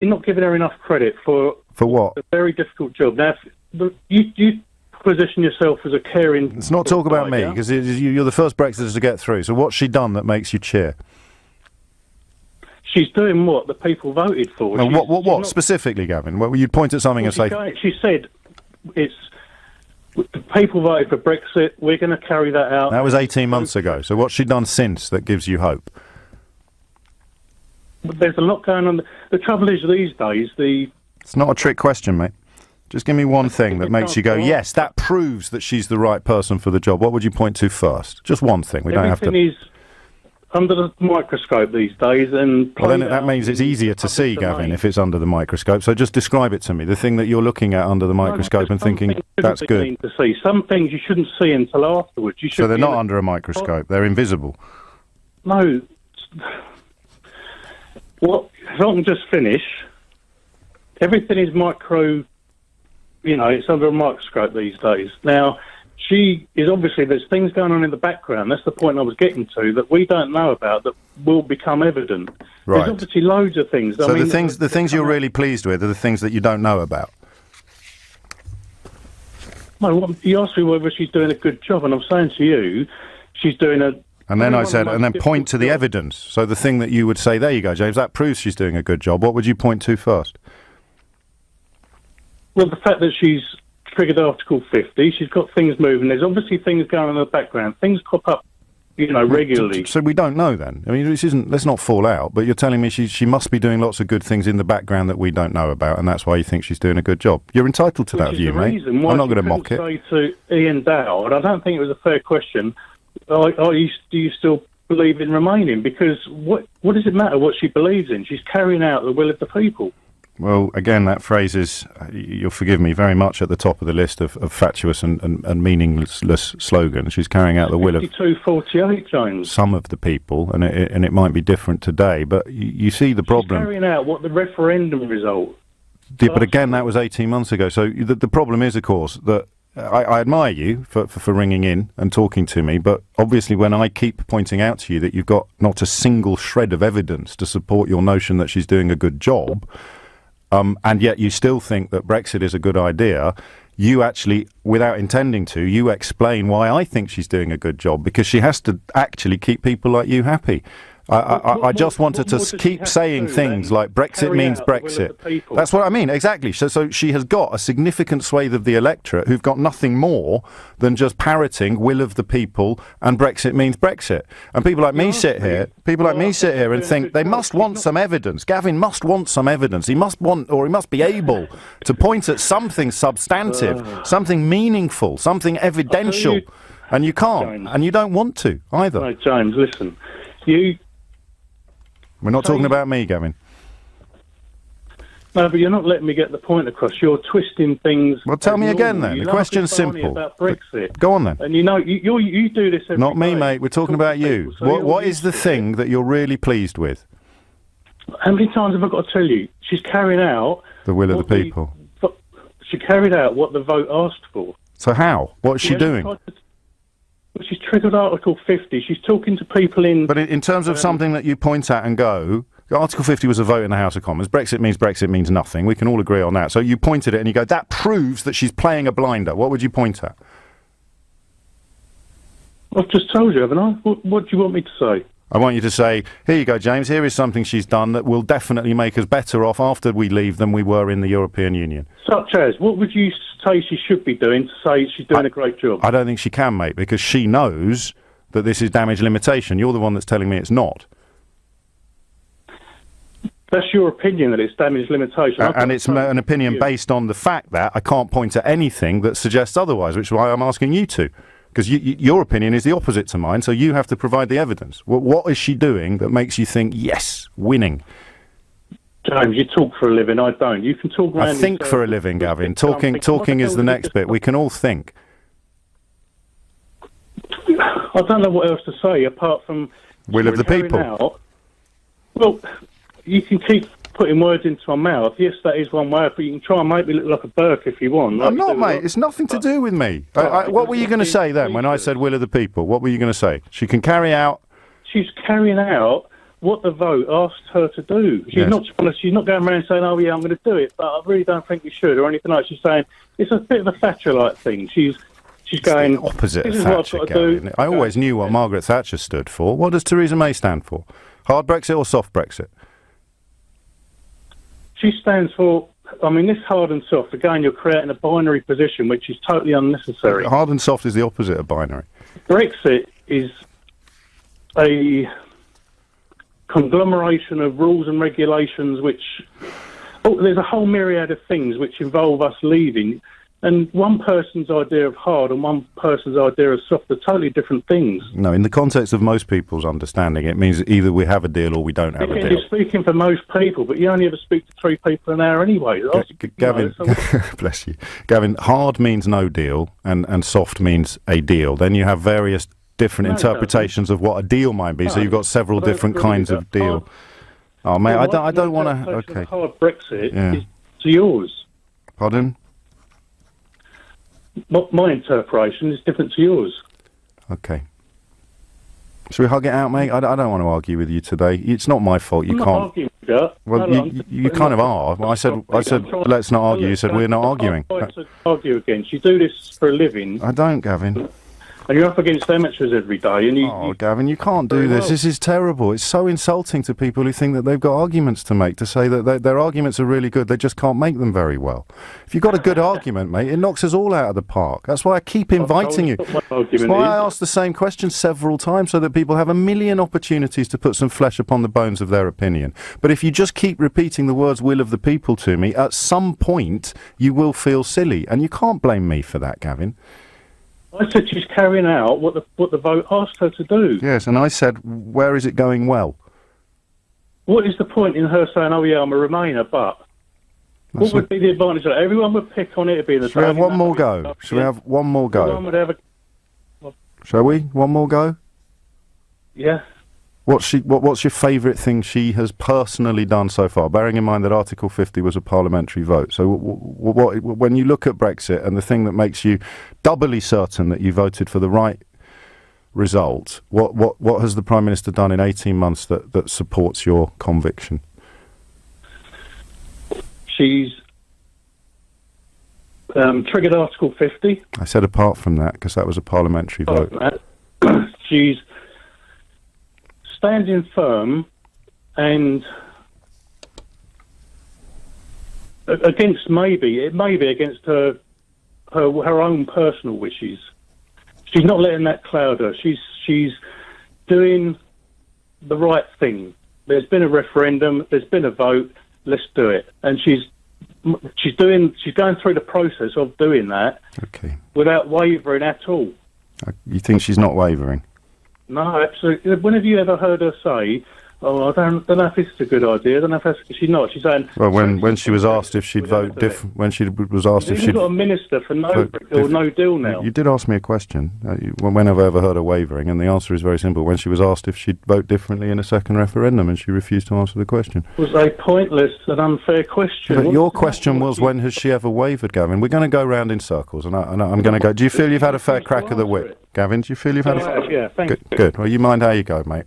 you're not giving her enough credit for what? a very difficult job. Now, you position yourself as a caring... Let's not talk about me, because you're the first Brexiters to get through. So what's she done that makes you cheer? She's doing what the people voted for. No, what specifically, Gavin? Well, you'd point at something and say... She said, the people voted for Brexit, we're going to carry that out. That was 18 months ago. So what's she done since that gives you hope? But there's a lot going on. The trouble is these days, It's not a trick question, mate. Just give me one thing that makes you go, yes, that proves that she's the right person for the job. What would you point to first? Just one thing. We don't have to... Everything is under the microscope these days. And well, then that means it's easier to see, Gavin, if it's under the microscope. So just describe it to me, the thing that you're looking at under the microscope and thinking, that's good. To see. Some things you shouldn't see until afterwards. So they're not under a microscope, they're invisible. No. Well, if I can just finish, everything is micro, it's under a microscope these days. Now, she is obviously, there's things going on in the background, that's the point I was getting to, that we don't know about, that will become evident. Right. There's obviously loads of things. So the things you're really pleased with are the things that you don't know about? No, you asked me whether she's doing a good job, and I'm saying to you, she's doing a... And then I said, and then point to the evidence. So the thing that you would say, there you go, James, that proves she's doing a good job. What would you point to first? Well, the fact that she's triggered Article 50, she's got things moving. There's obviously things going on in the background. Things crop up, regularly. So we don't know then. I mean, this isn't. Let's not fall out. But you're telling me she must be doing lots of good things in the background that we don't know about, and that's why you think she's doing a good job. You're entitled to that view, mate. I'm not going to mock it. Say to Ian Dow, and I don't think it was a fair question. Do you still believe in remaining? Because what does it matter what she believes in? She's carrying out the will of the people. Well, again, that phrase is, you'll forgive me, very much at the top of the list of fatuous and meaningless slogans. She's carrying out the will of 52-48, James. Some of the people, and it might be different today, but you see the problem. She's carrying out what the referendum result. Yeah, but again, that was 18 months ago. So the problem is, of course, that I admire you for ringing in and talking to me, but obviously when I keep pointing out to you that you've got not a single shred of evidence to support your notion that she's doing a good job, and yet you still think that Brexit is a good idea, you actually, without intending to, you explain why I think she's doing a good job, because she has to actually keep people like you happy. I just wanted to keep saying things like Brexit means Brexit. That's what I mean, exactly. So she has got a significant swathe of the electorate who've got nothing more than just parroting will of the people and Brexit means Brexit. And people like me sit here and think they must want some evidence. Gavin must want some evidence. He must be able to point at something substantive, something meaningful, something evidential. And you can't, James. And you don't want to either. No, James, listen. We're not talking about me, Gavin. No, but you're not letting me get the point across. You're twisting things. Well, tell me again then. The question's simple. About Brexit. Go on then. And you do this every Not me, day. Mate. We're talking about you. What is the thing that you're really pleased with? How many times have I got to tell you? She's carrying out... The will of the people. She carried out what the vote asked for. So how? What's she doing? She's triggered Article 50. She's talking to people in... But in terms of something that you point at and go, Article 50 was a vote in the House of Commons. Brexit means nothing. We can all agree on that. So you pointed it and you go, that proves that she's playing a blinder. What would you point at? I've just told you, haven't I? What do you want me to say? I want you to say, here you go, James, here is something she's done that will definitely make us better off after we leave than we were in the European Union. Such as, what would you say she should be doing to say she's doing a great job? I don't think she can, mate, because she knows that this is damage limitation. You're the one that's telling me it's not. That's your opinion, that it's damage limitation. And it's an opinion based on the fact that I can't point to anything that suggests otherwise, which is why I'm asking you to. Because your opinion is the opposite to mine, so you have to provide the evidence. What is she doing that makes you think, yes, winning? James, you talk for a living, I don't. You can talk around... I think for a living, Gavin. Talking is the next bit. We can all think. I don't know what else to say, apart from... Will of the people. Well, you can keep putting words into my mouth. Yes, that is one way, but you can try and make me look like a Burke if you want. I'm not, mate. It's nothing to do with me. What were you going to say then when I said will of the people? What were you going to say? She can carry out... She's carrying out what the vote asked her to do. She's not going around saying, "Oh yeah, I'm going to do it," but I really don't think you should, or anything like that. She's saying it's a bit of a Thatcher-like thing. She's going the opposite of "This is Thatcher. what I've got to do." I always knew what Margaret Thatcher stood for. What does Theresa May stand for? Hard Brexit or soft Brexit? She stands for. I mean, this hard and soft. Again, you're creating a binary position, which is totally unnecessary. Hard and soft is the opposite of binary. Brexit is a conglomeration of rules and regulations which there's a whole myriad of things which involve us leaving, and one person's idea of hard and one person's idea of soft are totally different things. No, in the context of most people's understanding, it means either we have a deal or we don't have a deal. You're speaking for most people, but you only ever speak to 3 people an hour anyway. Gavin, bless you. Gavin, hard means no deal and soft means a deal. Then you have various different interpretations of what a deal might be, so you've got several different kinds of deal. Oh, mate, I don't want to... Okay. Hard Brexit is to yours. Pardon? My interpretation is different to yours. Okay. Shall we hug it out, mate? I don't want to argue with you today. It's not my fault. You I'm can't. not arguing with you. Well, you kind of are. Well, I said, let's not argue. You said we're not arguing. I'm trying to argue against. You do this for a living. I don't, Gavin. And you're up against amateurs every day. And Gavin, you can't do this. This is terrible. It's so insulting to people who think that they've got arguments to make, to say that their arguments are really good. They just can't make them very well. If you've got a good argument, mate, it knocks us all out of the park. That's why I keep inviting you. That's why I ask the same question several times, so that people have a million opportunities to put some flesh upon the bones of their opinion. But if you just keep repeating the words "will of the people" to me, at some point you will feel silly. And you can't blame me for that, Gavin. I said she's carrying out what the vote asked her to do. Yes, and I said, where is it going well? What is the point in her saying, "Oh yeah, I'm a Remainer," but what would be the advantage of that? Everyone would pick on it. It'd be in the. Shall we have one more go? Shall we have one more go? Shall we? One more go? Yeah. What's your favourite thing she has personally done so far? Bearing in mind that Article 50 was a parliamentary vote. So when you look at Brexit and the thing that makes you doubly certain that you voted for the right result, what has the Prime Minister done in 18 months that supports your conviction? She's triggered Article 50. I said apart from that, because that was a parliamentary vote. She's standing firm and against against her own personal wishes. She's not letting that cloud her. She's doing the right thing. There's been a referendum. There's been a vote. Let's do it. And she's going through the process of doing that. Okay. Without wavering at all. You think she's not wavering? No, absolutely. When have you ever heard her say, "Oh, I don't know if this is a good idea"? I don't know if that's... She's not. She's saying... Well, when she was asked if she'd vote different... When she was asked if she'd... You've got a minister for no deal now. You did ask me a question. When have I ever heard her wavering? And the answer is very simple. When she was asked if she'd vote differently in a second referendum, and she refused to answer the question. It was a pointless and unfair question. But your question was, when has she ever wavered, Gavin? We're going to go round in circles, and I'm going to go... Do you feel you've had a fair crack of the whip, Gavin? Do you feel you've had a... Yeah, thank you. Good. Well, you mind how you go, mate.